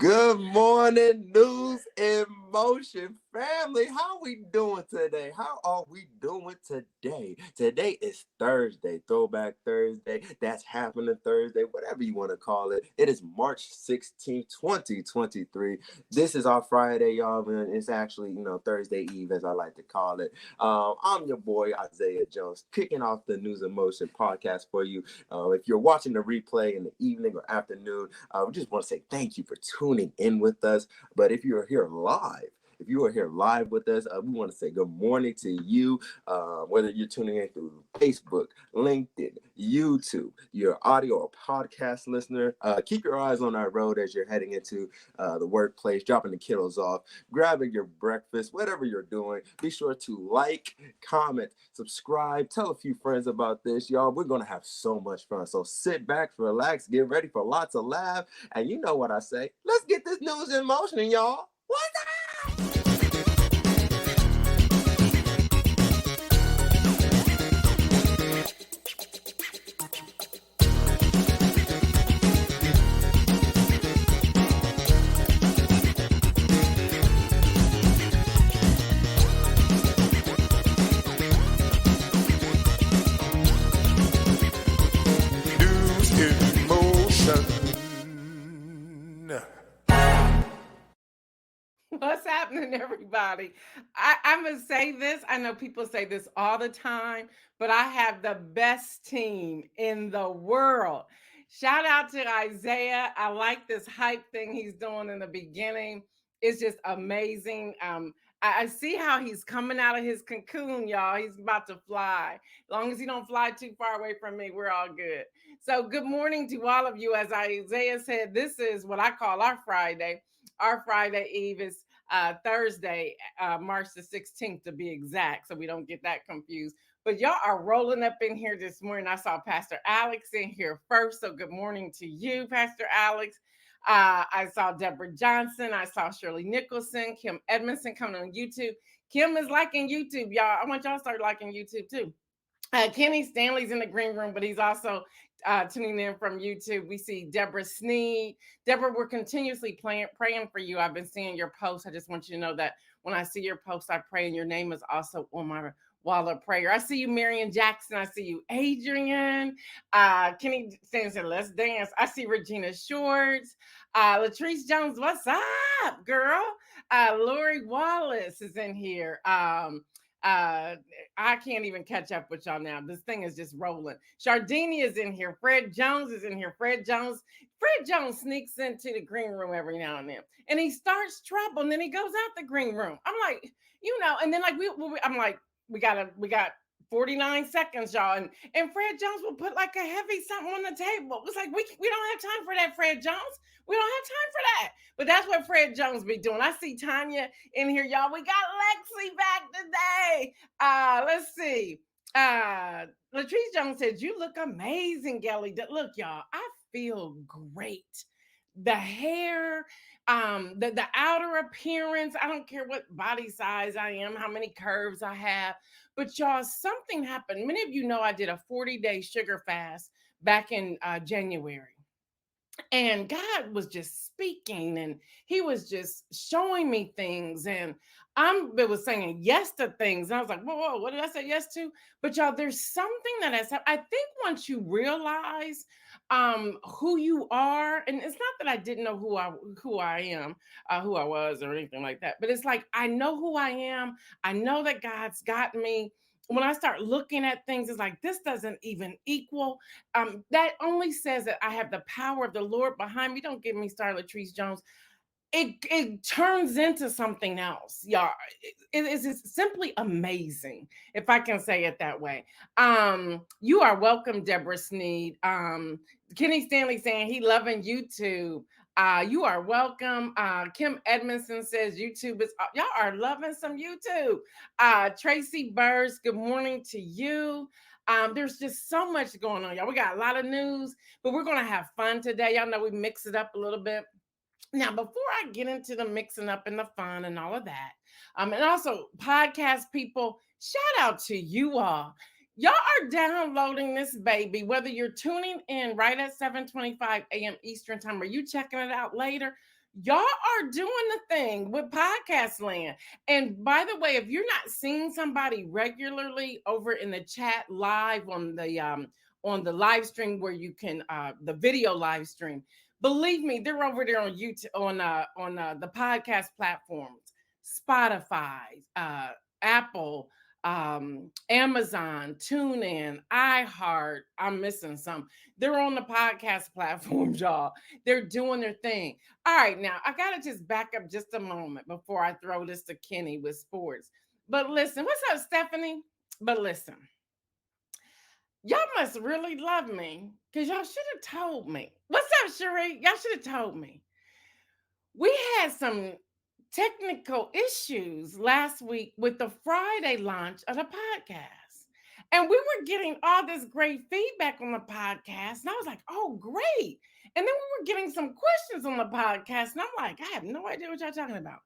Good morning, News in Motion family. How we doing today? How are we doing today? Today is Thursday, Throwback Thursday. That's Happening Thursday, whatever you want to call it. It is March 16th, 2023. This is our Friday, y'all, and it's actually, Thursday Eve, as I like to call it. I'm your boy, Isaiah Jones, kicking off the News in Motion podcast for you. If you're watching the replay in the evening or afternoon, we just want to say thank you for tuning in with us. But if you are here live with us, we want to say good morning to you, whether you're tuning in through Facebook, LinkedIn, YouTube, your audio or podcast listener. Keep your eyes on our road as you're heading into the workplace, dropping the kiddos off, grabbing your breakfast, whatever you're doing. Be sure to like, comment, subscribe, tell a few friends about this, y'all. We're going to have so much fun. So sit back, relax, get ready for lots of laughs. And you know what I say. Let's get this news in motion, y'all. What's up? What's happening, everybody? I'm going to say this. I know people say this all the time, but I have the best team in the world. Shout out to Isaiah. I like this hype thing he's doing in the beginning. It's just amazing. I see how he's coming out of his cocoon, y'all. He's about to fly. As long as he don't fly too far away from me, we're all good. So good morning to all of you. As Isaiah said, this is what I call our Friday. Our Friday Eve is Thursday, March the 16th to be exact, so we don't get that confused. But y'all are rolling up in here this morning. I saw Pastor Alex in here first, so good morning to you, Pastor Alex. I saw Deborah Johnson. I saw Shirley Nicholson, Kim Edmondson coming on YouTube. Kim is liking YouTube, y'all. I want y'all to start liking YouTube too. Kenny Stanley's in the green room, but he's also tuning in from YouTube. We see Deborah Sneed. Deborah, we're continuously praying for you. I've been seeing your posts. I just want you to know that when I see your posts, I pray, and your name is also on my wall of prayer. I see you, Marion Jackson. I see you, Adrian. Kenny Stanley said, let's dance. I see Regina Shorts. Latrice Jones, what's up, girl? Lori Wallace is in here. I can't even catch up with y'all now. This thing is just rolling. Shardini is in here. Fred Jones is in here. Fred Jones sneaks into the green room every now and then, and he starts trouble, and then he goes out the green room. I'm like, and then like I'm like, we got 49 seconds, y'all, and Fred Jones will put like a heavy something on the table. It's like we don't have time for that, Fred Jones. We don't have time for that. But that's what Fred Jones be doing. I see Tanya in here, y'all. We got Lexi back today. Let's see. Latrice Jones said, you look amazing, Gail. Look, y'all, I feel great. The hair, the outer appearance, I don't care what body size I am, how many curves I have, but y'all, something happened. Many of you know I did a 40-day sugar fast back in January. And God was just speaking, and he was just showing me things, and I was saying yes to things. And I was like, whoa, what did I say yes to? But y'all, there's something that has happened. I think once you realize who you are, and it's not that I didn't know who I am, who I was or anything like that, but it's like, I know who I am. I know that God's got me. When I start looking at things, it's like, this doesn't even equal. That only says that I have the power of the Lord behind me. Don't get me started, Latrice Jones. It turns into something else, y'all. It is simply amazing, if I can say it that way. You are welcome, Deborah Sneed. Kenny Stanley saying he loving YouTube. You are welcome. Kim Edmondson says YouTube is, y'all are loving some YouTube. Tracy Burrs, good morning to you. There's just so much going on, y'all. We got a lot of news, but we're going to have fun today. Y'all know we mix it up a little bit. Now, before I get into the mixing up and the fun and all of that, and also podcast people, shout out to you all. Y'all are downloading this baby, whether you're tuning in right at 7:25 a.m. Eastern time or you checking it out later. Y'all are doing the thing with podcast land. And by the way, if you're not seeing somebody regularly over in the chat live on the live stream where you can the video live stream, believe me, they're over there on YouTube on the podcast platforms, Spotify, Apple, Amazon, TuneIn, iHeart. I'm missing some. They're on the podcast platforms, y'all. They're doing their thing. All right, now I gotta just back up just a moment before I throw this to Kenny with sports. But listen, what's up, Stephanie? But listen, y'all must really love me because y'all should have told me. What's up, Cherie? Y'all should have told me. We had some technical issues last week with the Friday launch of the podcast. And we were getting all this great feedback on the podcast. And I was like, oh, great. And then we were getting some questions on the podcast. And I'm like, I have no idea what y'all talking about.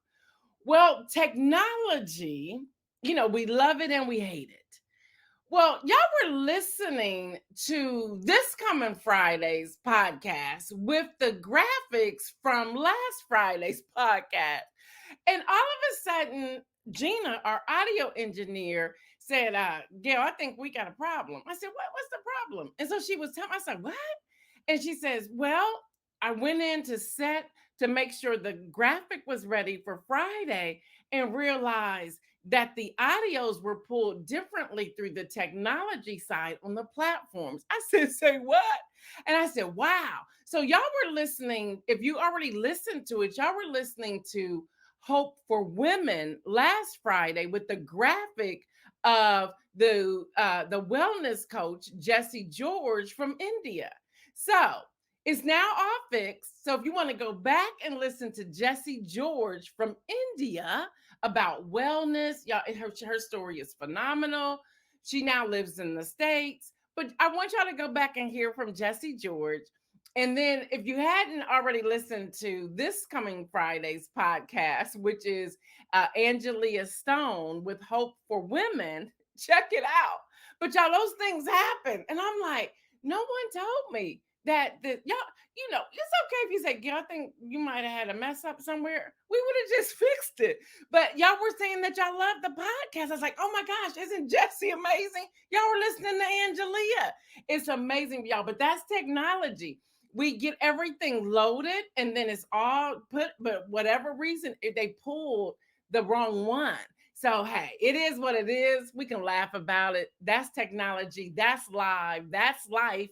Well, technology, we love it and we hate it. Well, y'all were listening to this coming Friday's podcast with the graphics from last Friday's podcast. And all of a sudden, Gina, our audio engineer, said, Gail, I think we got a problem. I said, what's the problem? And so she was telling me, I said, what? And she says, well, I went in to set to make sure the graphic was ready for Friday and realized that the audios were pulled differently through the technology side on the platforms. I said, say what? And I said, wow. So y'all were listening, if you already listened to it, y'all were listening to Hope for Women last Friday with the graphic of the wellness coach, Jesse George from India. So it's now all fixed. So if you want to go back and listen to Jesse George from India about wellness, y'all, her story is phenomenal. She now lives in the States. But I want y'all to go back and hear from Jesse George. And then if you hadn't already listened to this coming Friday's podcast, which is Angelia Stone with Hope for Women, check it out. But y'all, those things happen. And I'm like, no one told me that y'all, it's okay if you say, Gail, I think you might have had a mess up somewhere. We would have just fixed it. But y'all were saying that y'all love the podcast. I was like, oh my gosh, isn't Jesse amazing? Y'all were listening to Angelia. It's amazing, y'all. But that's technology. We get everything loaded and then it's all put, but whatever reason, they pulled the wrong one. So, hey, it is what it is. We can laugh about it. That's technology. That's live. That's life.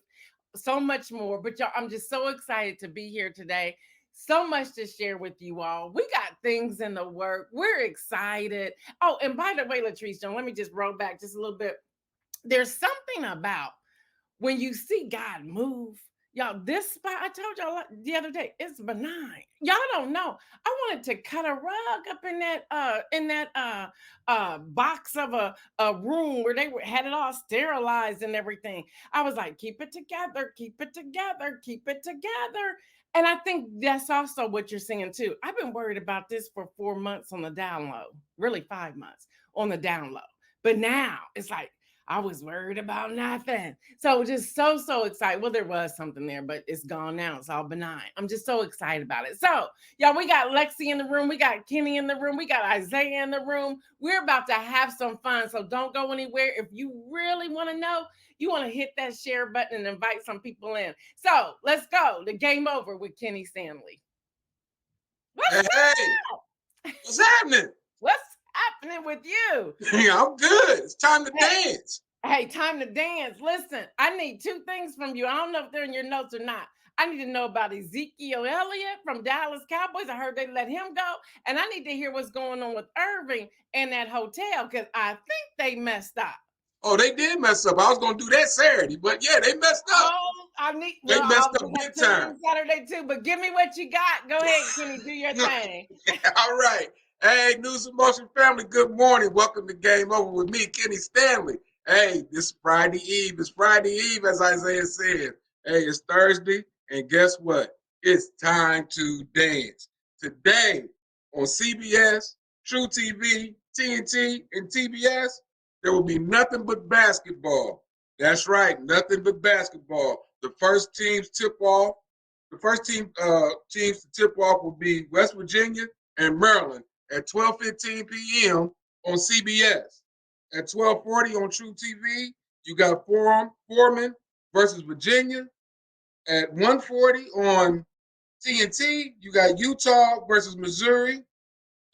So much more. But y'all, I'm just so excited to be here today. So much to share with you all. We got things in the work. We're excited. Oh, and by the way, Latrice, let me just roll back just a little bit. There's something about when you see God move. Y'all, this spot I told y'all the other day, it's benign. Y'all don't know. I wanted to cut a rug up in that box of a room where they had it all sterilized and everything. I was like, keep it together, keep it together, keep it together. And I think that's also what you're saying too. I've been worried about this for 4 months on the down low, really 5 months on the down low. But now it's like, I was worried about nothing. So just so excited. Well, there was something there, but it's gone now. It's all benign. I'm just so excited about it. So, y'all, we got Lexi in the room. We got Kenny in the room. We got Isaiah in the room. We're about to have some fun. So don't go anywhere. If you really want to know, you want to hit that share button and invite some people in. So let's go. The game over with Kenny Stanley. What's happening? What's happening with you? Yeah, I'm good. It's time to dance. Hey, time to dance. Listen, I need 2 things from you. I don't know if they're in your notes or not. I need to know about Ezekiel Elliott from Dallas Cowboys. I heard they let him go. And I need to hear what's going on with Irving and that hotel because I think they messed up. Oh, they did mess up. I was going to do that Saturday, but yeah, they messed up. Oh, they messed up big time. Saturday too, but give me what you got. Go ahead, Kenny, do your thing. All right. Hey, News and Motion family, good morning. Welcome to Game Over with me, Kenny Stanley. Hey, this Friday Eve. It's Friday Eve, as Isaiah said. Hey, it's Thursday, and guess what? It's time to dance. Today on CBS, True TV, TNT, and TBS, there will be nothing but basketball. That's right, nothing but basketball. The first teams tip off The first teams to tip off will be West Virginia and Maryland at 12:15 p.m. on CBS. At 12:40 on True TV, you got Foreman versus Virginia. At 1:40 on TNT, you got Utah versus Missouri.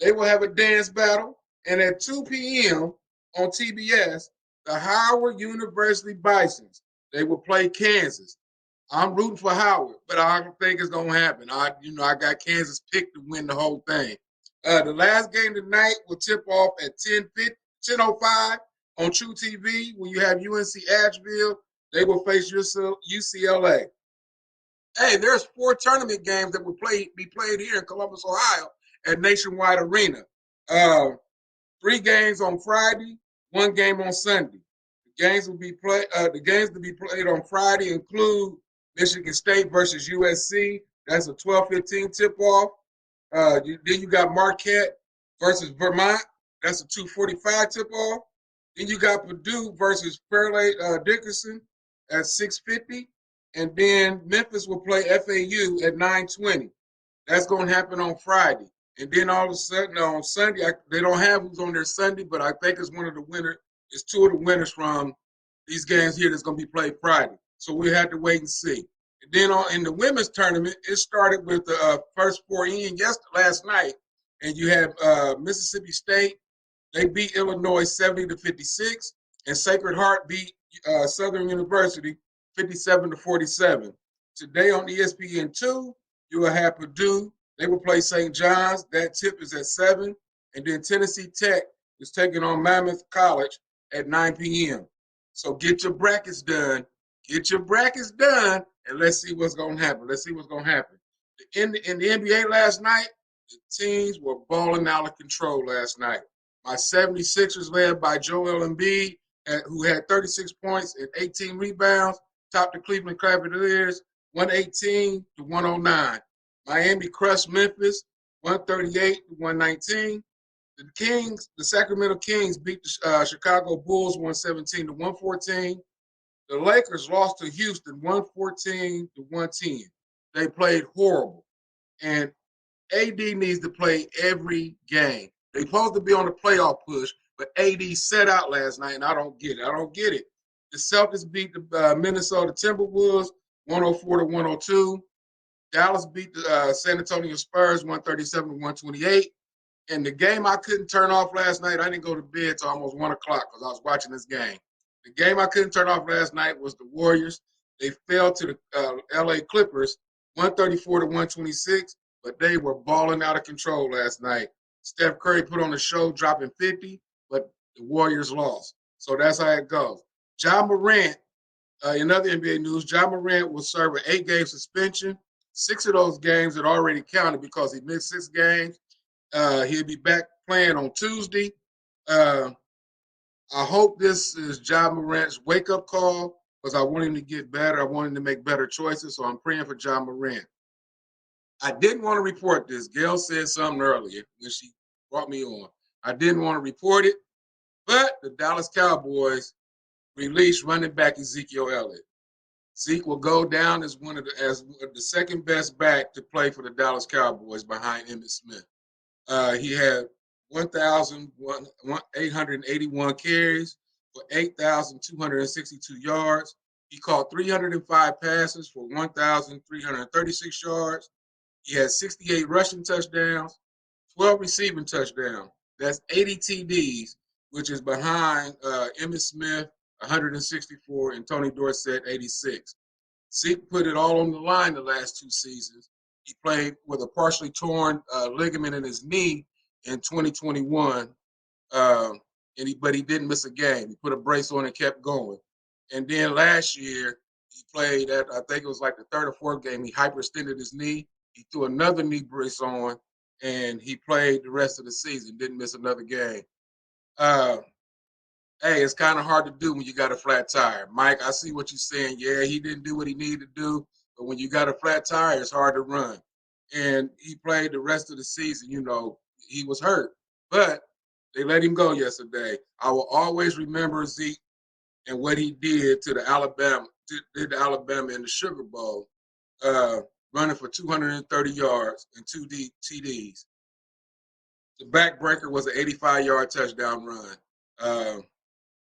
They will have a dance battle. And at 2 p.m. on TBS, the Howard University Bisons, they will play Kansas. I'm rooting for Howard, but I don't think it's gonna happen. I got Kansas picked to win the whole thing. The last game tonight will tip off at 10:05 on True TV. When you have UNC Asheville, they will face UCLA. Hey, there's 4 tournament games that will be played here in Columbus, Ohio, at Nationwide Arena. 3 games on Friday, 1 game on Sunday. The games to be played on Friday include Michigan State versus USC. That's a 12:15 tip-off. Then you got Marquette versus Vermont. That's a 2:45 tip-off. Then you got Purdue versus Fairleigh Dickinson at 6:50. And then Memphis will play FAU at 9:20. That's going to happen on Friday. And then all of a sudden on Sunday, they don't have who's on their Sunday, but I think it's one of the winners. It's 2 of the winners from these games here that's going to be played Friday. So we have to wait and see. And then in the women's tournament, it started with the first 4 in last night. And you have Mississippi State. They beat Illinois 70-56. And Sacred Heart beat Southern University 57-47. Today on ESPN2, you will have Purdue. They will play St. John's. That tip is at 7. And then Tennessee Tech is taking on Mammoth College at 9 p.m. So get your brackets done. Get your brackets done, and let's see what's going to happen. In the NBA last night, the teams were balling out of control last night. My 76ers, led by Joel Embiid, who had 36 points and 18 rebounds, topped the Cleveland Cavaliers 118-109. Miami crushed Memphis 138-119. The Sacramento Kings beat the Chicago Bulls 117-114. The Lakers lost to Houston 114-110. They played horrible. And AD needs to play every game. They're supposed to be on the playoff push, but AD sat out last night, and I don't get it. The Celtics beat the Minnesota Timberwolves 104-102. Dallas beat the San Antonio Spurs 137-128. And the game I couldn't turn off last night, I didn't go to bed till almost 1 o'clock because I was watching this game. The game I couldn't turn off last night was the Warriors. They fell to the LA Clippers 134-126, but they were balling out of control last night. Steph Curry put on a show dropping 50, but the Warriors lost. So that's how it goes. Ja Morant, in other NBA news, Ja Morant will serve an 8-game suspension. 6 of those games had already counted because he missed 6 games. He'll be back playing on Tuesday. I hope this is Ja Morant's wake-up call because I want him to get better. I want him to make better choices, so I'm praying for Ja Morant. I didn't want to report this. Gail said something earlier when she brought me on. I didn't want to report it, but the Dallas Cowboys released running back Ezekiel Elliott. Zeke will go down as as the second best back to play for the Dallas Cowboys behind Emmitt Smith. He had 1,881 carries for 8,262 yards. He caught 305 passes for 1,336 yards. He had 68 rushing touchdowns, 12 receiving touchdowns. That's 80 TDs, which is behind Emmitt Smith, 164, and Tony Dorsett, 86. Zeke put it all on the line the last 2 seasons. He played with a partially torn ligament in his knee in 2021, but he didn't miss a game. He put a brace on and kept going. And then last year, he played at, I think it was like the 3rd or 4th game, he hyperextended his knee. He threw another knee brace on, and he played the rest of the season, didn't miss another game. Hey, it's kind of hard to do when you got a flat tire. Mike, I see what you're saying. Yeah, he didn't do what he needed to do, but when you got a flat tire, it's hard to run. And he played the rest of the season. He was hurt, but they let him go yesterday. I will always remember Zeke and what he did to Alabama in the Sugar Bowl. running for 230 yards and two TDs. The backbreaker was an 85-yard touchdown run.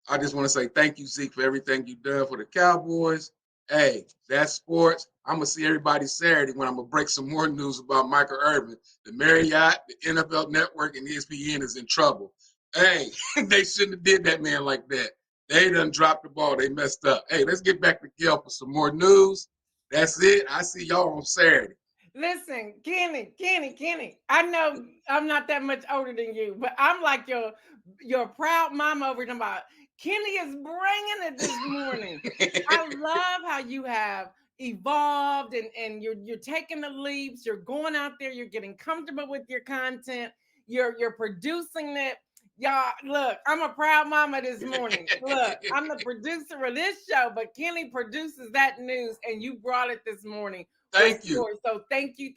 I just want to say thank you, Zeke, for everything you've done for the Cowboys. Hey, that's sports. I'm going to see everybody Saturday when I'm going to break some more news about Michael Irvin. The Marriott, the NFL Network, and ESPN is in trouble. Hey, they shouldn't have did that man like that. They done dropped the ball. They messed up. Hey, let's get back to Gail for some more news. That's it. I see y'all on Saturday. Listen, Kenny. I know I'm not that much older than you, but I'm like your proud mama over there about Kenny is bringing it this morning. I love how you have evolved and you're taking the leaps, you're going out there, you're getting comfortable with your content, you're producing it. Y'all, look, I'm a proud mama this morning. Look, I'm the producer of this show, but Kenny produces that news and you brought it this morning. Thank you. So thank you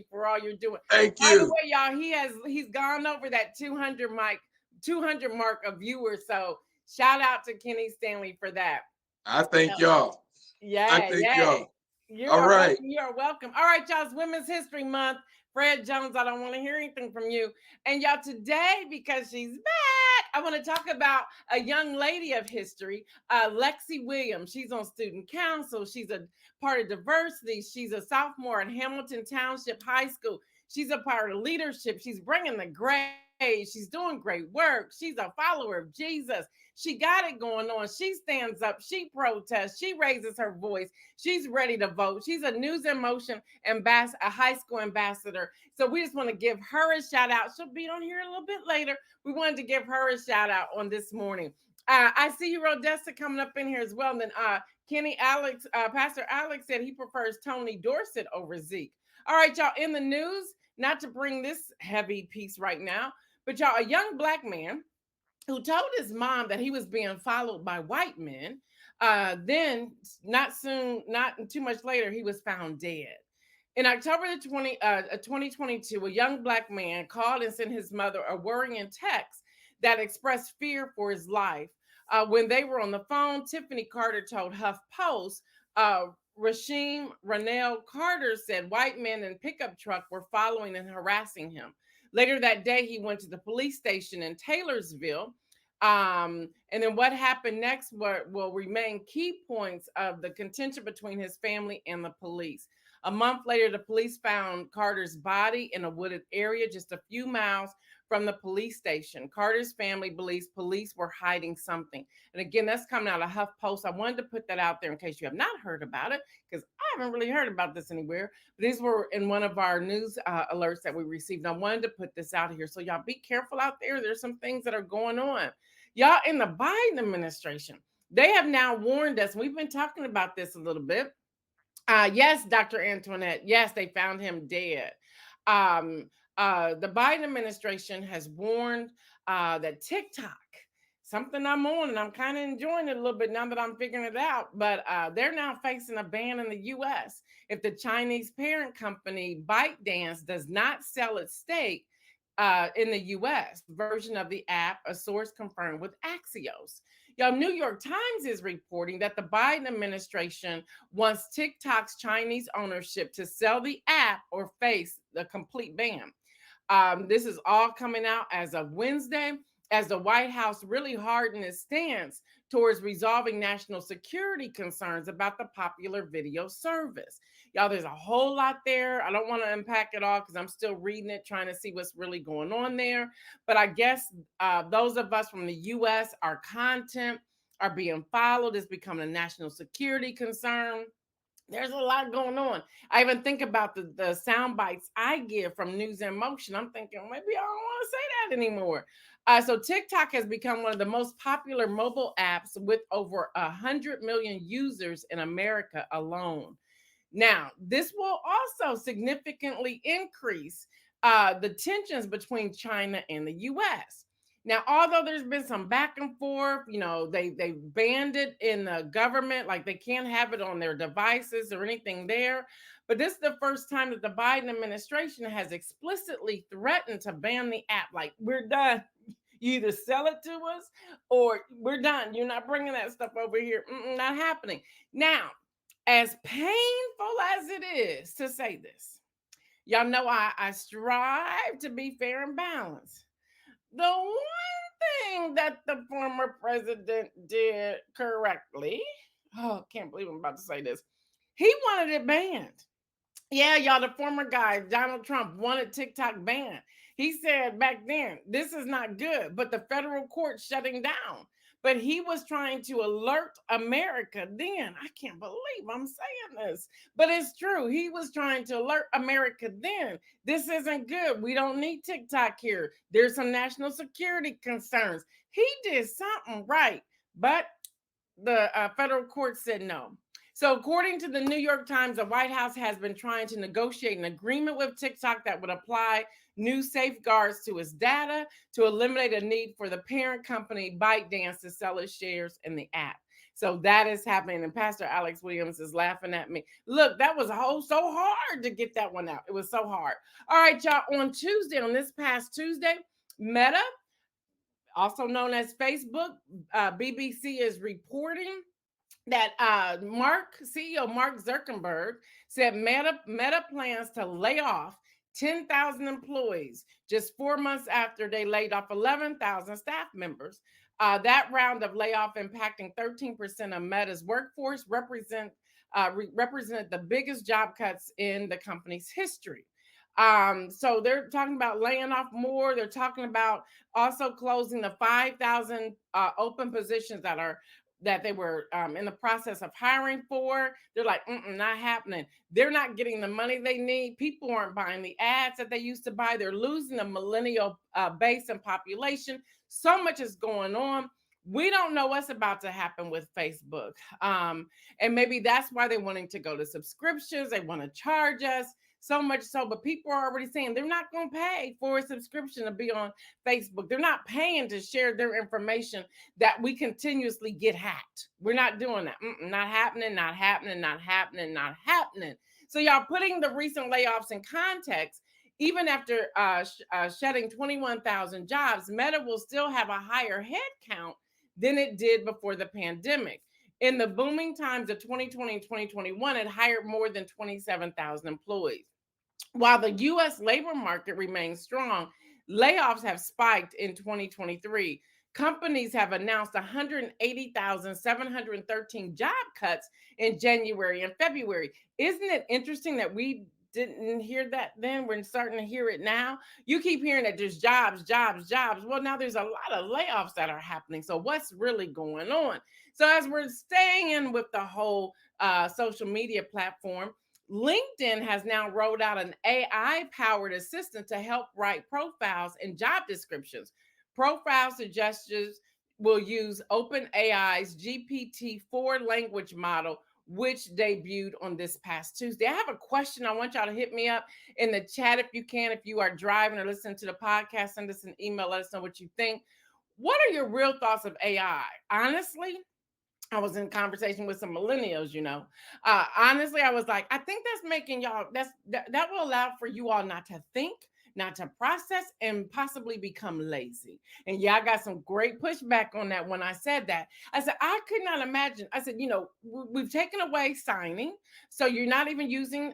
for all you're doing. Thank By the you. way, y'all, he's gone over that 200 mark of viewers. So shout out to Kenny Stanley for that. I thank y'all. I thank y'all. You All are right. welcome. You are welcome. All right, y'all. It's Women's History Month. Fred Jones, I don't want to hear anything from you. And y'all, today, because she's back, I want to talk about a young lady of history, Lexi Williams. She's on student council. She's a part of diversity. She's a sophomore at Hamilton Township High School. She's a part of leadership. She's bringing the grades. She's doing great work. She's a follower of Jesus. She got it going on. She stands up. She protests. She raises her voice. She's ready to vote. She's a News in Motion ambassador, a high school ambassador. So we just want to give her a shout out. She'll be on here a little bit later. We wanted to give her a shout out on this morning. I see you, Rodessa, coming up in here as well. And then Pastor Alex said he prefers Tony Dorsett over Zeke. All right, y'all, in the news, not to bring this heavy piece right now, but y'all, a young black man who told his mom that he was being followed by white men. Then, not too much later, he was found dead. In October 2022, a young black man called and sent his mother a worrying text that expressed fear for his life. When they were on the phone, Tiffany Carter told HuffPost, Rasheem Ranel Carter said white men in pickup truck were following and harassing him. Later that day, he went to the police station in Taylorsville. And then what happened next will remain key points of the contention between his family and the police. A month later, the police found Carter's body in a wooded area just a few miles from the police station. Carter's family believes police were hiding something. And again, that's coming out of HuffPost. I wanted to put that out there in case you have not heard about it, because I haven't really heard about this anywhere. But these were in one of our news alerts that we received. I wanted to put this out here. So y'all be careful out there. There's some things that are going on. Y'all, in the Biden administration, they have now warned us. We've been talking about this a little bit. Yes, Dr. Antoinette. Yes, they found him dead. The Biden administration has warned that TikTok, something I'm on and I'm kind of enjoying it a little bit now that I'm figuring it out, but they're now facing a ban in the U.S. if the Chinese parent company ByteDance does not sell its stake in the U.S. version of the app, a source confirmed with Axios. Y'all, New York Times is reporting that the Biden administration wants TikTok's Chinese ownership to sell the app or face the complete ban. This is all coming out as of Wednesday, as the White House really hardened its stance towards resolving national security concerns about the popular video service. Y'all, there's a whole lot there. I don't want to unpack it all because I'm still reading it, trying to see what's really going on there. But I guess those of us from the U.S., our content are being followed. It's becoming a national security concern. There's a lot going on. I even think about the sound bites I get from News in Motion. I'm thinking maybe I don't want to say that anymore. So TikTok has become one of the most popular mobile apps with over 100 million users in America alone. Now, this will also significantly increase the tensions between China and the U.S. Now, although there's been some back and forth, they banned it in the government, like they can't have it on their devices or anything there. But this is the first time that the Biden administration has explicitly threatened to ban the app. Like, we're done. You either sell it to us or we're done. You're not bringing that stuff over here. Not happening. Now, As painful as it is to say this, y'all know I strive to be fair and balanced. The one thing that the former president did correctly, oh, can't believe I'm about to say this, he wanted it banned. Yeah, y'all, the former guy, Donald Trump, wanted TikTok banned. He said back then, this is not good, but the federal court shutting down. But he was trying to alert America then. I can't believe I'm saying this, but it's true. He was trying to alert America then. This isn't good. We don't need TikTok here. There's some national security concerns. He did something right, but the federal court said no. So, according to the New York Times, the White House has been trying to negotiate an agreement with TikTok that would apply new safeguards to its data to eliminate a need for the parent company ByteDance to sell its shares in the app. So that is happening. And Pastor Alex Williams is laughing at me. Look, that was so hard to get that one out. It was so hard. All right, y'all. On Tuesday, on this past Tuesday, Meta, also known as Facebook, BBC is reporting that CEO Mark Zuckerberg said Meta plans to lay off 10,000 employees just 4 months after they laid off 11,000 staff members. That round of layoff impacting 13% of Meta's workforce represented the biggest job cuts in the company's history. So they're talking about laying off more. They're talking about also closing the 5,000 open positions that they were in the process of hiring for. They're like, not happening. They're not getting the money they need. People aren't buying the ads that they used to buy. They're losing the millennial base and population. So much is going on. We don't know what's about to happen with Facebook. And maybe that's why they're wanting to go to subscriptions. They want to charge us. So much so, but people are already saying they're not going to pay for a subscription to be on Facebook. They're not paying to share their information that we continuously get hacked. We're not doing that. Not happening, not happening, not happening, not happening. So y'all putting the recent layoffs in context, even after shedding 21,000 jobs, Meta will still have a higher head count than it did before the pandemic. In the booming times of 2020 and 2021, it hired more than 27,000 employees. While the U.S. labor market remains strong, layoffs have spiked in 2023. Companies have announced 180,713 job cuts in January and February. Isn't it interesting that we didn't hear that then? We're starting to hear it now. You keep hearing that there's jobs, jobs, jobs. Well, now there's a lot of layoffs that are happening. So what's really going on? So as we're staying in with the whole social media platform, LinkedIn has now rolled out an AI powered assistant to help write profiles and job descriptions. Profile suggestions will use OpenAI's GPT-4 language model, which debuted on this past Tuesday. I have a question. I want y'all to hit me up in the chat if you can. If you are driving or listening to the podcast, send us an email. Let us know what you think. What are your real thoughts of AI? Honestly, I was in conversation with some millennials, honestly, I was like, I think that's making y'all, that will allow for you all not to think, not to process, and possibly become lazy. And yeah, I got some great pushback on that when I said that. I said, I could not imagine. I said, we've taken away signing. So you're not even using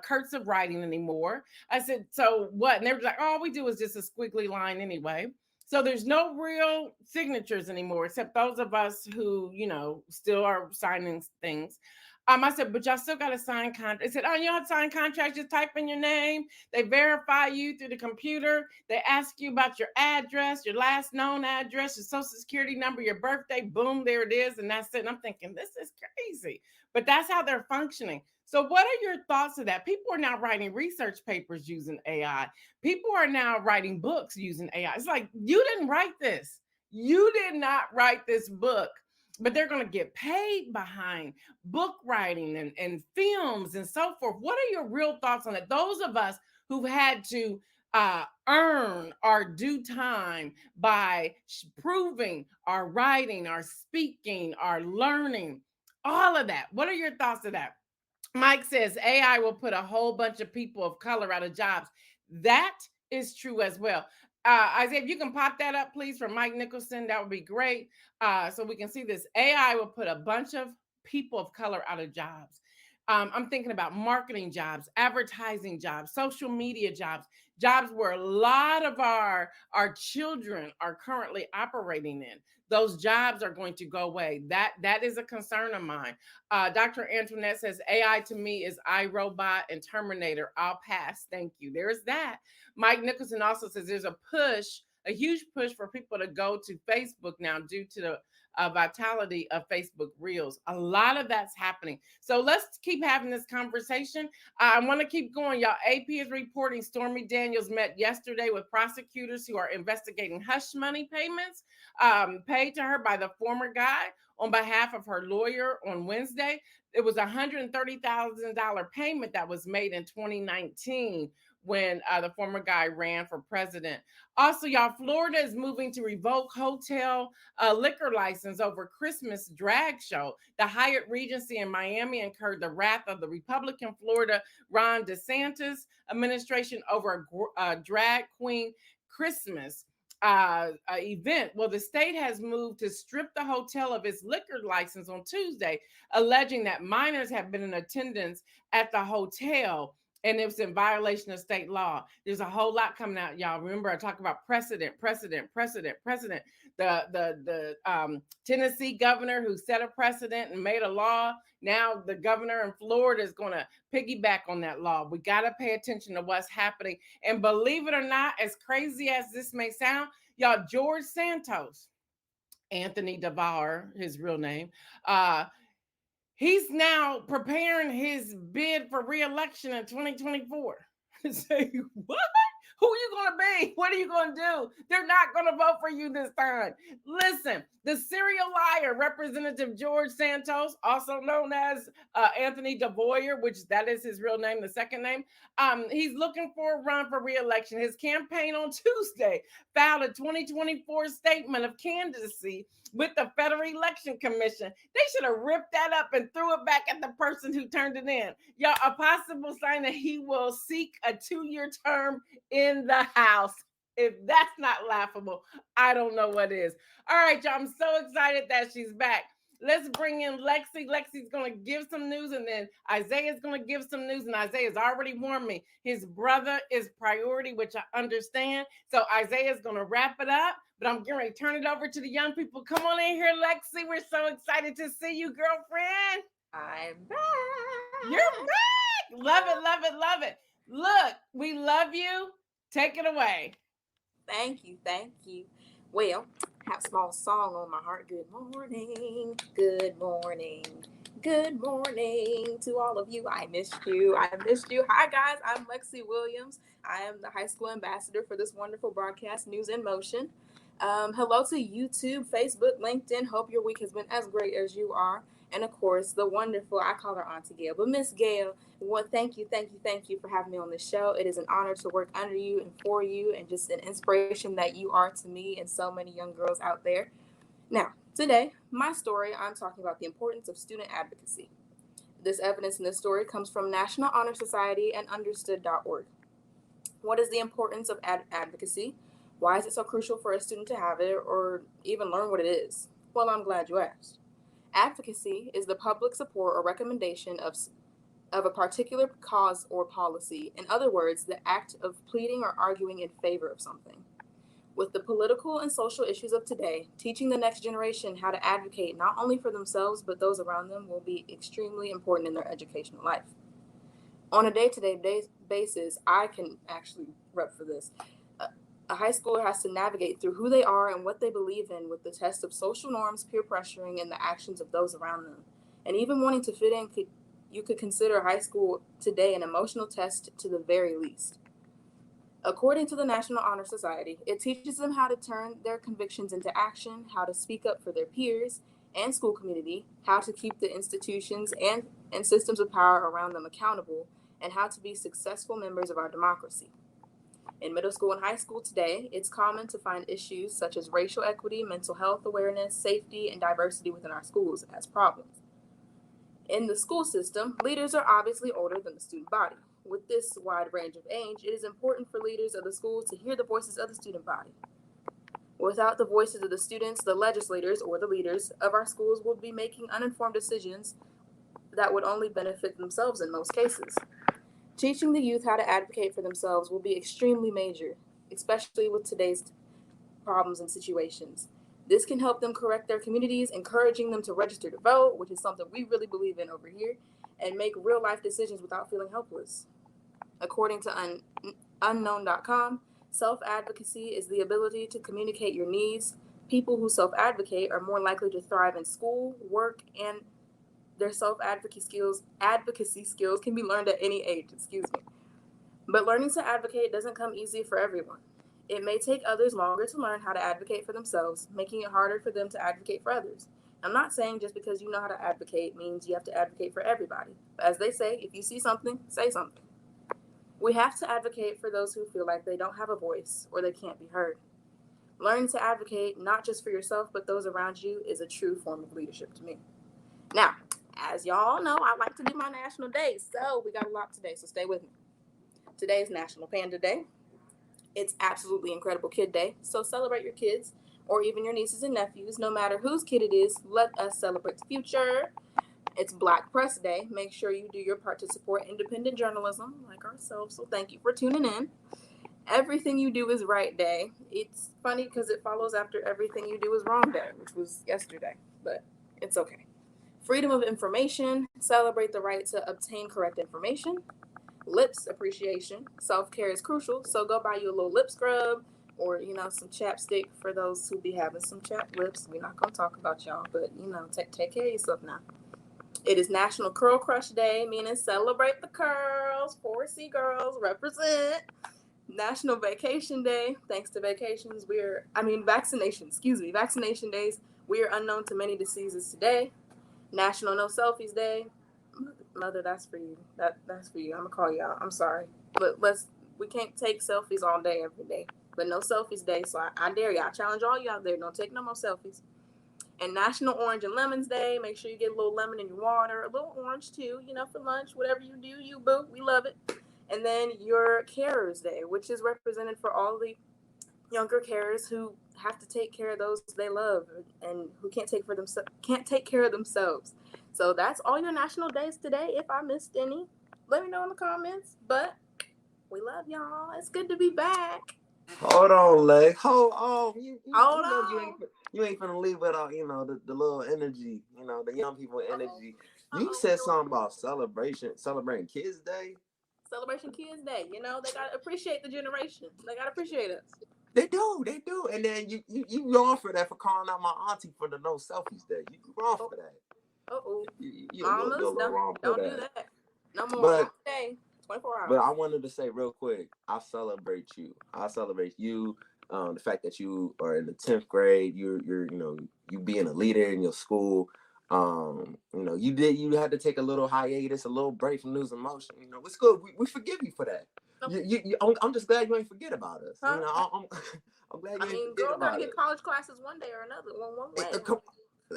cursive writing anymore. I said, so what? And they were like, all we do is just a squiggly line anyway. So there's no real signatures anymore, except those of us who, still are signing things. I said, but y'all still got to sign contract. They said, oh, you don't have to sign contracts. Just type in your name. They verify you through the computer. They ask you about your address, your last known address, your social security number, your birthday. Boom, there it is. And that's it. And I'm thinking, this is crazy. But that's how they're functioning. So what are your thoughts of that? People are now writing research papers using AI. People are now writing books using AI. It's like, you didn't write this. You did not write this book, but they're going to get paid behind book writing and films and so forth. What are your real thoughts on it? Those of us who've had to earn our due time by proving our writing, our speaking, our learning, all of that. What are your thoughts of that? Mike says AI will put a whole bunch of people of color out of jobs. That is true as well. Isaiah, if you can pop that up, please, from Mike Nicholson, that would be great. So we can see this. AI will put a bunch of people of color out of jobs. I'm thinking about marketing jobs, advertising jobs, social media jobs, jobs where a lot of our children are currently operating in. Those jobs are going to go away. That is a concern of mine. Dr. Antoinette says AI to me is iRobot and Terminator. I'll pass. Thank you. There's that. Mike Nicholson also says there's a push, a huge push for people to go to Facebook now due to the vitality of Facebook Reels. A lot of that's happening. So let's keep having this conversation. I want to keep going, y'all. AP is reporting Stormy Daniels met yesterday with prosecutors who are investigating hush money payments paid to her by the former guy on behalf of her lawyer on Wednesday. It was a $130,000 payment that was made in 2019 when the former guy ran for president. Also, y'all, Florida is moving to revoke hotel liquor license over Christmas drag show. The Hyatt Regency in Miami incurred the wrath of the Republican Florida Ron DeSantis administration over a drag queen Christmas event. Well, the state has moved to strip the hotel of its liquor license on Tuesday, alleging that minors have been in attendance at the hotel and it was in violation of state law. There's a whole lot coming out, y'all. Remember, I talk about precedent. The Tennessee governor who set a precedent and made a law. Now the governor in Florida is going to piggyback on that law. We got to pay attention to what's happening. And believe it or not, as crazy as this may sound, y'all, George Santos, Anthony DeVar, his real name, he's now preparing his bid for re-election in 2024. Say, what? Who are you going to be? What are you going to do? They're not going to vote for you this time. Listen, the serial liar, Representative George Santos, also known as Anthony DeVoyer, which that is his real name, the second name, he's looking for a run for re-election. His campaign on Tuesday filed a 2024 statement of candidacy with the Federal Election Commission. They should have ripped that up and threw it back at the person who turned it in. Y'all, a possible sign that he will seek a 2-year term in the House. If that's not laughable, I don't know what is. All right, y'all, I'm so excited that she's back. Let's bring in Lexi. Lexi's going to give some news, and then Isaiah's going to give some news, and Isaiah's already warned me. His brother is priority, which I understand. So Isaiah's going to wrap it up, but I'm getting ready to turn it over to the young people. Come on in here, Lexi. We're so excited to see you, girlfriend. I'm back. You're back. Love it, love it, love it. Look, we love you. Take it away. Thank you, thank you. Well, I have a small song on my heart. Good morning, good morning, good morning to all of you. I missed you. I missed you. Hi, guys. I'm Lexi Williams. I am the high school ambassador for this wonderful broadcast, News in Motion. Hello to YouTube, Facebook, LinkedIn. Hope your week has been as great as you are. And of course, the wonderful, I call her Auntie Gail, but Miss Gail, well, thank you for having me on the show. It is an honor to work under you and for you, and just an inspiration that you are to me and so many young girls out there. Now, today, my story, I'm talking about the importance of student advocacy. This evidence in this story comes from National Honor Society and understood.org. What is the importance of advocacy? Why is it so crucial for a student to have it or even learn what it is? Well, I'm glad you asked. Advocacy is the public support or recommendation of a particular cause or policy. In other words, the act of pleading or arguing in favor of something. With the political and social issues of today, teaching the next generation how to advocate not only for themselves but those around them will be extremely important in their educational life. On a day-to-day basis, I can actually rep for this. A high schooler has to navigate through who they are and what they believe in with the test of social norms, peer pressuring, and the actions of those around them. And even wanting to fit in, you could consider high school today an emotional test to the very least. According to the National Honor Society, it teaches them how to turn their convictions into action, how to speak up for their peers and school community, how to keep the institutions and systems of power around them accountable, and how to be successful members of our democracy. In middle school and high school today, it's common to find issues such as racial equity, mental health awareness, safety, and diversity within our schools as problems. In the school system, leaders are obviously older than the student body. With this wide range of age, it is important for leaders of the school to hear the voices of the student body. Without the voices of the students, the legislators or the leaders of our schools will be making uninformed decisions that would only benefit themselves in most cases. Teaching the youth how to advocate for themselves will be extremely major, especially with today's problems and situations. This can help them correct their communities, encouraging them to register to vote, which is something we really believe in over here, and make real life decisions without feeling helpless. According to unknown.com, self advocacy is the ability to communicate your needs. People who self advocate are more likely to thrive in school, work, and their advocacy skills can be learned at any age, But learning to advocate doesn't come easy for everyone. It may take others longer to learn how to advocate for themselves, making it harder for them to advocate for others. I'm not saying just because you know how to advocate means you have to advocate for everybody. But as they say, if you see something, say something. We have to advocate for those who feel like they don't have a voice or they can't be heard. Learning to advocate not just for yourself but those around you is a true form of leadership to me. Now, as y'all know, I like to do my national days, so we got a lot today, so stay with me. Today is National Panda Day. It's absolutely incredible Kid Day, so celebrate your kids or even your nieces and nephews. No matter whose kid it is, let us celebrate the future. It's Black Press Day. Make sure you do your part to support independent journalism like ourselves, so thank you for tuning in. Everything You Do Is Right Day. It's funny because it follows after Everything You Do Is Wrong Day, which was yesterday, but it's okay. Freedom of Information. Celebrate the right to obtain correct information. Lips appreciation. Self-care is crucial, so go buy you a little lip scrub or, some chapstick for those who be having some chapped lips. We're not going to talk about y'all, but, take care of yourself now. It is National Curl Crush Day, meaning celebrate the curls. 4C girls represent. National Vacation Day. Thanks to vacations, vaccination days. We are unknown to many diseases today. National No Selfies Day. Mother, that's for you. That's for you. I'm gonna call you out. I'm sorry, but we can't take selfies all day every day. But No Selfies Day, so I dare you. I challenge all you out there. Don't take no more selfies. And National Orange and Lemons Day. Make sure you get a little lemon in your water, a little orange too. For lunch, whatever you do, you boo. We love it. And then your Carers Day, which is represented for all the younger carers who have to take care of those they love and who can't take care of themselves. So that's all your national days today. If I missed any, let me know in the comments. But we love y'all. It's good to be back. Hold on, Lex. Hold on. Hold know on. you ain't finna leave without the little energy. The young people energy. You said something about celebrating Kids Day. Celebration Kids Day. They gotta appreciate the generation. They gotta appreciate us. They do. And then you wrong for that, for calling out my auntie for the No Selfies Day. You wrong for that. Mamas, don't do that. No more. But, not today. 24 hours. But I wanted to say real quick, I celebrate you. The fact that you are in the 10th grade, you're you being a leader in your school. You had to take a little hiatus, a little break from news and motion. It's good. We forgive you for that. Okay. I'm just glad you ain't forget about us. Huh? I'm glad you ain't forget girl about gonna it. get college classes one day or another, one way.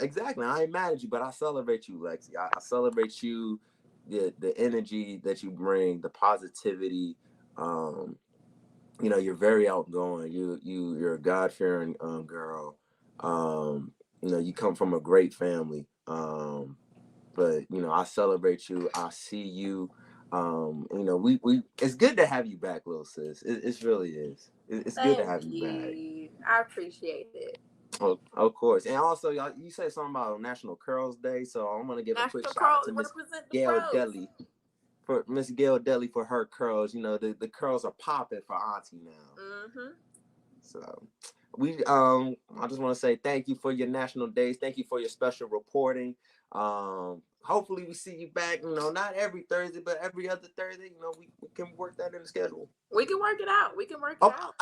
Exactly. I ain't mad at you, but I celebrate you, Lexi. I celebrate you, the energy that you bring, the positivity. You're very outgoing. You're a God-fearing girl. You come from a great family. But I celebrate you. I see you. We it's good to have you back, little sis. It really is. It's good to have you back. I appreciate it. Oh, of course. And also, y'all, you said something about National Curls Day, so I'm gonna give a quick shout out to Miss Gail Deli for her curls. The curls are popping for Auntie now. Mm-hmm. So I just want to say thank you for your national days. Thank you for your special reporting. Hopefully we see you back. Not every Thursday, but every other Thursday. We can work that in the schedule. We can work it out. Out.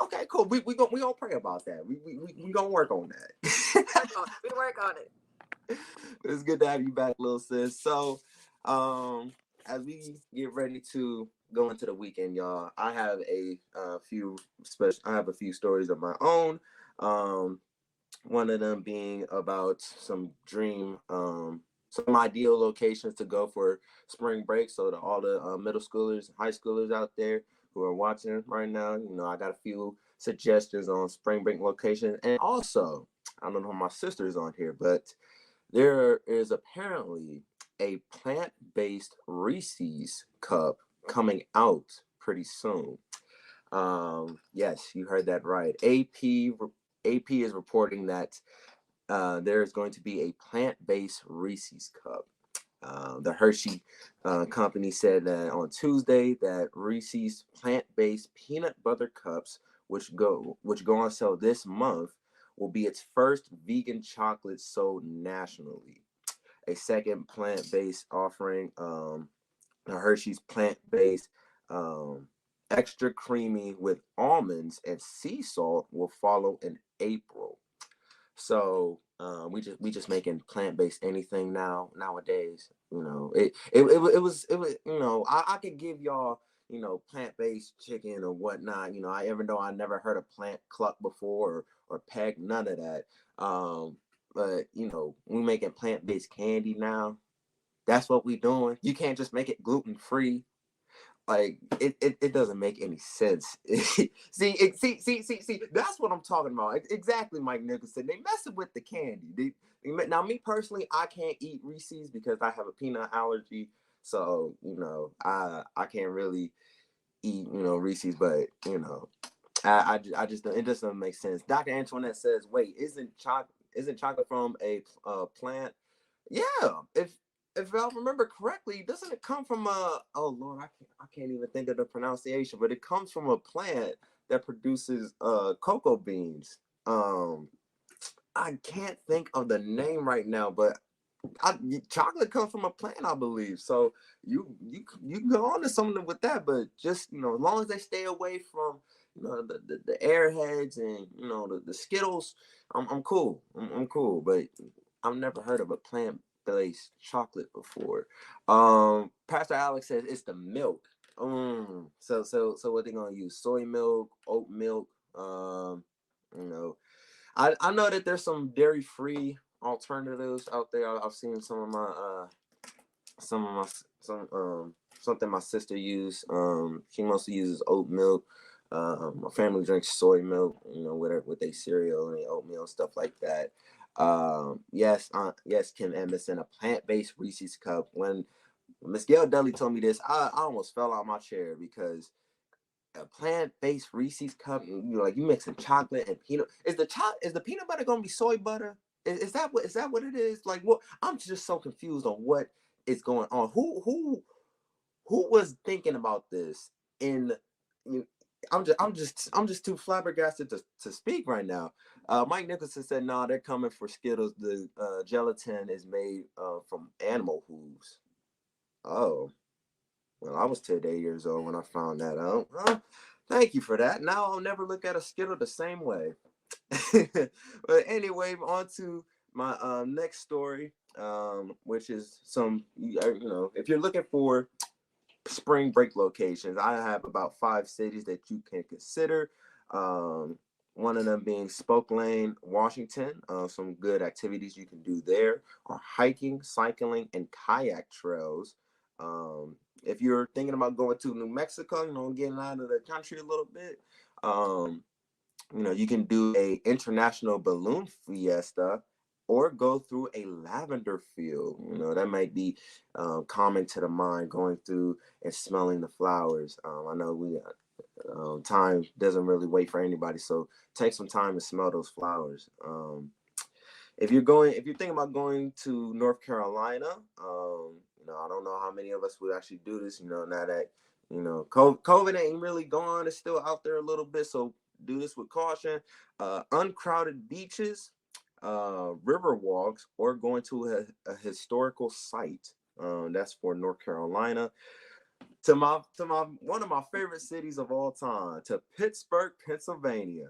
Okay, cool. We gonna pray about that. We gonna work on that. We work on it. It's good to have you back, little sis. So, as we get ready to go into the weekend, y'all, I have a few stories of my own. One of them being about some ideal locations to go for spring break. So to all the middle schoolers, high schoolers out there who are watching right now, I got a few suggestions on spring break locations. And also, I don't know if my sister's on here, but there is apparently a plant-based Reese's cup coming out pretty soon. Yes, you heard that right. AP is reporting that there is going to be a plant-based Reese's cup. The Hershey company said that on Tuesday that Reese's plant-based peanut butter cups, which go on sale this month, will be its first vegan chocolate sold nationally. A second plant-based offering, the Hershey's plant-based extra creamy with almonds and sea salt, will follow in April. So we just making plant-based anything nowadays. It was I could give y'all plant-based chicken or whatnot. I even though I never heard of plant cluck before or peg, none of that. But we making plant-based candy now. That's what we doing. You can't just make it gluten-free. Like it doesn't make any sense. See. That's what I'm talking about. Exactly, Mike Nicholson. They messing with the candy. Now, me personally, I can't eat Reese's because I have a peanut allergy. So I can't really eat Reese's. But I just it just doesn't make sense. Dr. Antoinette says, "Wait, isn't chocolate from a plant?" Yeah, if I remember correctly, doesn't it come from a? Oh Lord, I can't even think of the pronunciation, but it comes from a plant that produces cocoa beans. I can't think of the name right now, but chocolate comes from a plant, I believe. So you can go on to something with that, but just as long as they stay away from the airheads and the Skittles, I'm cool. I'm cool, but I've never heard of a plant-based chocolate before. Pastor Alex says it's the milk. So what they gonna use? Soy milk, oat milk. You know, I know that there's some dairy-free alternatives out there. I've seen something my sister used. She mostly uses oat milk. My family drinks soy milk, with their cereal and oatmeal and stuff like that. Yes, Kim Emerson, a plant-based Reese's cup. When Miss Gail Dudley told me this, I almost fell out my chair because a plant-based Reese's cup, you mixing chocolate and peanut. Is the peanut butter gonna be soy butter? Is that what it is? Like, what? I'm just so confused on what is going on. Who was thinking about this? In I'm just too flabbergasted to speak right now. Mike Nicholson said, "No, they're coming for Skittles. The gelatin is made from animal hooves." Oh, well, I was 10 years old when I found that out. Thank you for that. Now I'll never look at a Skittle the same way. But anyway, on to my next story, which is if you're looking for spring break locations, I have about 5 cities that you can consider. Um, One of them being Spokane, Washington. Some good activities you can do there are hiking, cycling, and kayak trails. If you're thinking about going to New Mexico, getting out of the country a little bit, you can do a international balloon fiesta or go through a lavender field. That might be common to the mind, going through and smelling the flowers. I know time doesn't really wait for anybody, so take some time to smell those flowers. If you're thinking about going to North Carolina, I don't know how many of us would actually do this. Now that COVID ain't really gone, it's still out there a little bit, so do this with caution. Uncrowded beaches, river walks, or going to a historical site. That's for North Carolina. To my one of my favorite cities of all time, to Pittsburgh, Pennsylvania.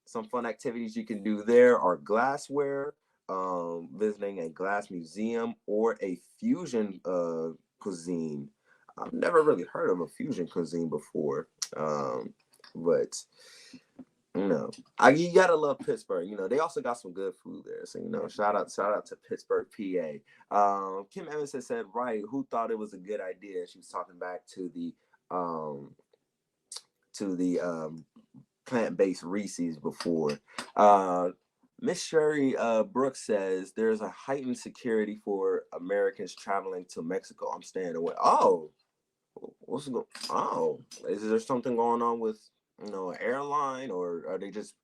Some fun activities you can do there are glassware, visiting a glass museum, or a fusion cuisine. I've never really heard of a fusion cuisine before, but you gotta love Pittsburgh. They also got some good food there. So shout out to Pittsburgh, PA. Kim Evans said, right, who thought it was a good idea? She was talking back to the plant-based Reese's before. Miss Sherry Brooks says there's a heightened security for Americans traveling to Mexico. I'm staying away. Oh, what's going? Oh, is there something going on with an airline, or are they just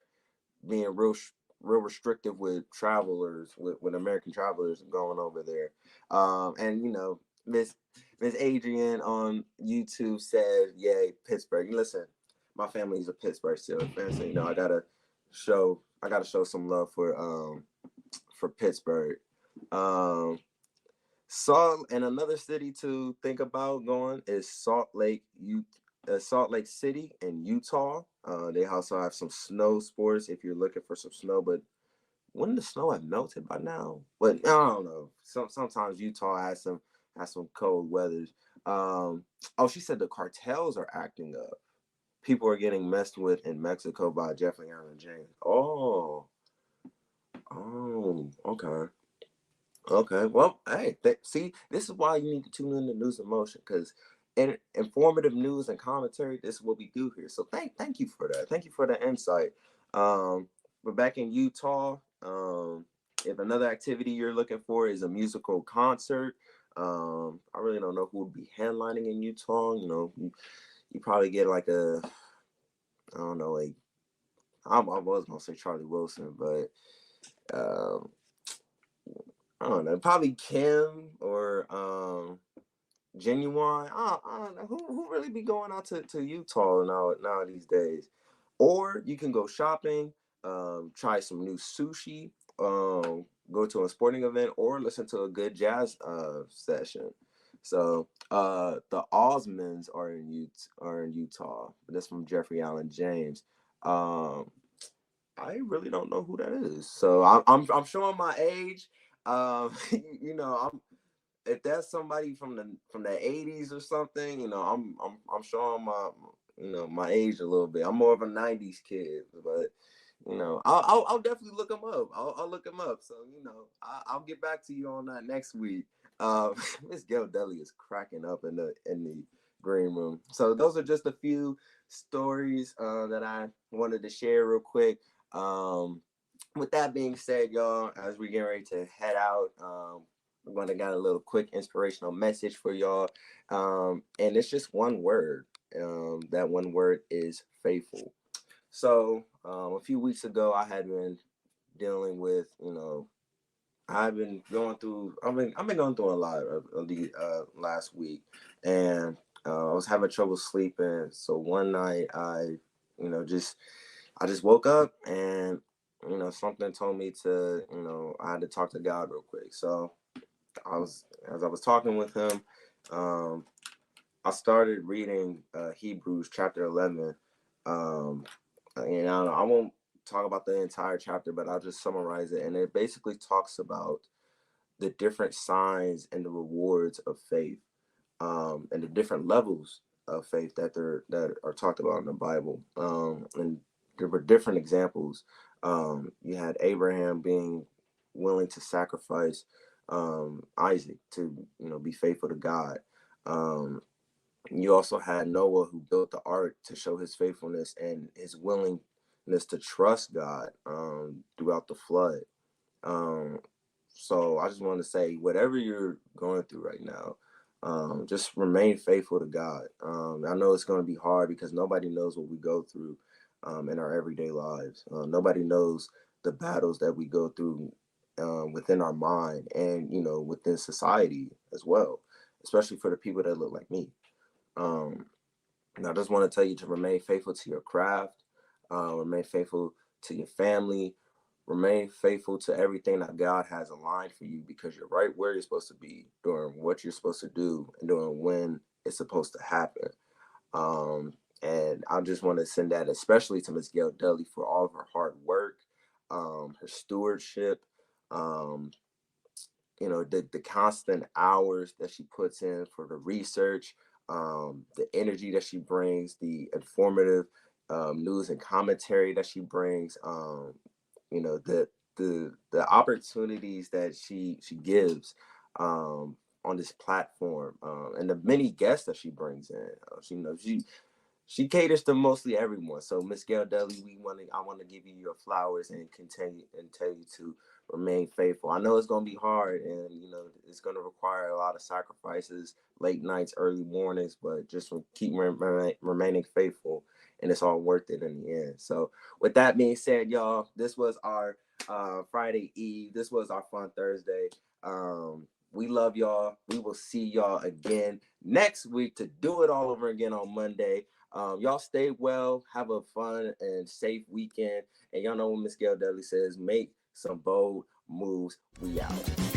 being real restrictive with travelers, with American travelers going over there? And Miss Adrian on YouTube says, "Yay, Pittsburgh." Listen, my family's a Pittsburgh Steelers fan, so I gotta show some love for Pittsburgh. Um, Salt and another city to think about going is Salt Lake City in Utah. They also have some snow sports if you're looking for some snow, but wouldn't the snow have melted by now? But I don't know. Sometimes Utah has some cold weathers. Oh, she said the cartels are acting up. People are getting messed with in Mexico by Jeffrey Allen James. Okay. Okay, well, hey, see, this is why you need to tune in to News and Motion, because informative news and commentary, this is what we do here. So thank you for that. Thank you for the insight. But back in Utah, if another activity you're looking for is a musical concert, I really don't know who would be headlining in Utah. You probably get like I don't know, like I was gonna say Charlie Wilson, but um, I don't know, probably Kim or Genuine. I don't know who really be going out to Utah now these days. Or you can go shopping, try some new sushi, go to a sporting event, or listen to a good jazz session. So the Osmonds are in Utah. That's from Jeffrey Allen James. Um, I really don't know who that is. So I'm showing my age. I'm if that's somebody from the 80s or something, I'm showing my age a little bit. I'm more of a 90s kid, but I'll definitely look them up. I'll look them up. So I'll get back to you on that next week. Miss Gail Deli is cracking up in the green room. So those are just a few stories that I wanted to share real quick. With that being said, y'all, as we get ready to head out, we're going to got a little quick inspirational message for y'all. And it's just one word. That one word is faithful. So a few weeks ago, I had been dealing with, I've been going through a lot of the last week, and I was having trouble sleeping. So one night, I just woke up and something told me to I had to talk to God real quick. So as I was talking with him, um, I started reading Hebrews chapter 11. And I won't talk about the entire chapter, but I'll just summarize it. And it basically talks about the different signs and the rewards of faith, and the different levels of faith that are talked about in the Bible. And there were different examples. You had Abraham being willing to sacrifice Isaac to be faithful to God. Um, you also had Noah, who built the ark to show his faithfulness and his willingness to trust God throughout the flood. Um, so I just want to say, whatever you're going through right now, just remain faithful to God. I know it's going to be hard because nobody knows what we go through in our everyday lives. Nobody knows the battles that we go through within our mind and within society as well, especially for the people that look like me. Um, and I just want to tell you to remain faithful to your craft, remain faithful to your family, remain faithful to everything that God has aligned for you, because you're right where you're supposed to be, doing what you're supposed to do, and doing when it's supposed to happen. Um, and I just want to send that especially to Miss Gail Dudley for all of her hard work, her stewardship, um, the constant hours that she puts in for the research, the energy that she brings, the informative news and commentary that she brings, the the opportunities that she gives on this platform, and the many guests that she brings in. She she caters to mostly everyone. So Miss Gail Dudley, I want to give you your flowers and continue and tell you to remain faithful. I know it's gonna be hard, and it's gonna require a lot of sacrifices, late nights, early mornings, but just keep remaining faithful, and it's all worth it in the end. So with that being said, y'all, this was our Friday Eve. This was our fun Thursday. We love y'all. We will see y'all again next week to do it all over again on Monday. Y'all stay well, have a fun and safe weekend. And y'all know what Miss Gail Dudley says, make some bold moves. We out.